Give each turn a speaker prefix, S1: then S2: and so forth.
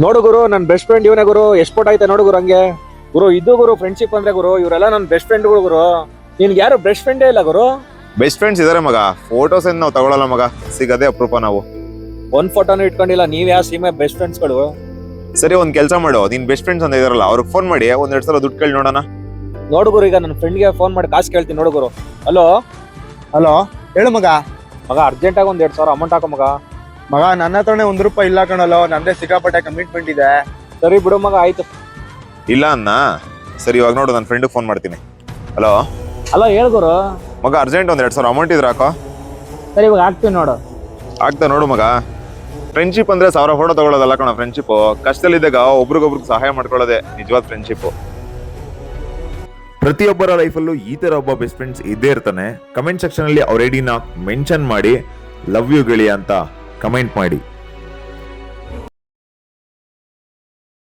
S1: ನೋಡು ಗುರು, ನನ್ನ best friend ಇವನೇ ಗುರು. ಎಷ್ಟು ಫೋಟೋ ಐತೆ ನೋಡು ಗುರು ಹಂಗೆ. ಗುರು ಇದು ಗುರು ಫ್ರೆಂಡ್ಶಿಪ್ ಅಂದ್ರೆ ಗುರು. ಇವರೆಲ್ಲ ನನ್ನ ಬೆಸ್ಟ್ ಫ್ರೆಂಡ್ಗಳು ಗುರು. ನಿನ್ಗೆ ಯಾರು ಬೆಸ್ಟ್ ಫ್ರೆಂಡೇ ಇಲ್ಲ ಗುರು.
S2: ಬೆಸ್ಟ್ ಫ್ರೆಂಡ್ಸ್ ಇದಾರೆ ಮಗ, ಫೋಟೋಸ್ ಏನ್ ನಾವು ತಗೊಳಲ್ಲ ಮಗ, ಸಿಗದೆ ಅಪರೂಪ ನಾವು.
S1: ಒಂದ್ ಫೋಟೋನು ಇಟ್ಕೊಂಡಿಲ್ಲ. ನೀವ್ ಯಾವ ಸೀಮೆ ಬೆಸ್ಟ್ ಫ್ರೆಂಡ್ಸ್ಗಳು.
S2: ಸರಿ ಒಂದ್ ಕೆಲಸ ಮಾಡು, ನಿನ್ ಬೆಸ್ಟ್ ಫ್ರೆಂಡ್ಸ್ ಅಂತ ಇದಾರಲ್ಲ ಅವ್ರಿಗೆ ಫೋನ್ ಮಾಡಿ ಒಂದೆರಡು ಸಲ ದುಡ್ಡು ಕೇಳಿ ನೋಡೋಣ.
S1: ನೋಡು ಗುರು, ಈಗ ನನ್ನ ಫ್ರೆಂಡ್ಗೆ ಫೋನ್ ಮಾಡಿ ಕಾಸು ಕೇಳ್ತೀನಿ ನೋಡು ಗುರು. ಹಲೋ
S3: ಹಲೋ, ಹೇಳು ಮಗ.
S1: ಮಗ, ಅರ್ಜೆಂಟಾಗಿ ಒಂದ್ 2,000 ಅಮೌಂಟ್ ಹಾಕೋ ಮಗ.
S3: ಮಗ, ನನ್ನ ಹತ್ರನೇ ₹1 ಇಲ್ಲ ಕಣಲ್ಲ, ನಂದೇ ಸಿಕ್ಕಾಪಟ್ಟೆ ಕಮಿಟ್ಮೆಂಟ್ ಇದೆ.
S1: ಸರಿ ಬಿಡು ಮಗ, ಆಯ್ತು.
S2: ಇಲ್ಲ ಅನ್ನ. ಸರಿ ಇವಾಗ ನೋಡು, ನನ್ನ ಫ್ರೆಂಡ್ ಫೋನ್ ಮಾಡ್ತೀನಿ. ಹಲೋ
S1: ಹಲೋ, ಹೇಳ್ ಗುರು.
S2: ಮಗ, ಅರ್ಜೆಂಟ್ ಒಂದ್ 2,000 ಅಮೌಂಟ್ ಇದ್ರೆ ಹಾಕೋ.
S1: ಸರಿ ಇವಾಗ ಹಾಕ್ತೀವಿ ನೋಡು.
S2: ಆಗ್ತಾ ನೋಡು ಮಗ. ಫ್ರೆಂಡ್ಶಿಪ್ ಅಂದ್ರೆ 1000 ಫೋಟೋ ತಗೊಳ್ಳೋದಲ್ಲ ಕಣ ಫ್ರೆಂಡ್ಶಿಪ್. ಕಷ್ಟದಲ್ಲಿದ್ದಾಗ ಒಬ್ರಿಗೊಬ್ರಿಗೆ ಸಹಾಯ ಮಾಡ್ಕೊಳ್ಳೋದೆ ನಿಜವಾದ ಫ್ರೆಂಡ್ಶಿಪ್. ಪ್ರತಿಯೊಬ್ಬರ ಲೈಫಲ್ಲೂ ಈ ತರ ಒಬ್ಬ ಬೆಸ್ಟ್ ಫ್ರೆಂಡ್ಸ್ ಇದ್ದೇ ಇರ್ತಾನೆ. ಕಮೆಂಟ್ ಸೆಕ್ಷನ್ ಅಲ್ಲಿ ಅವ್ರ ಐಡಿನ ಮೆನ್ಷನ್ ಮಾಡಿ, ಲವ್ ಯು ಗೆಳೆಯ ಅಂತ ಕಮೆಂಟ್ ಮಾಡಿ.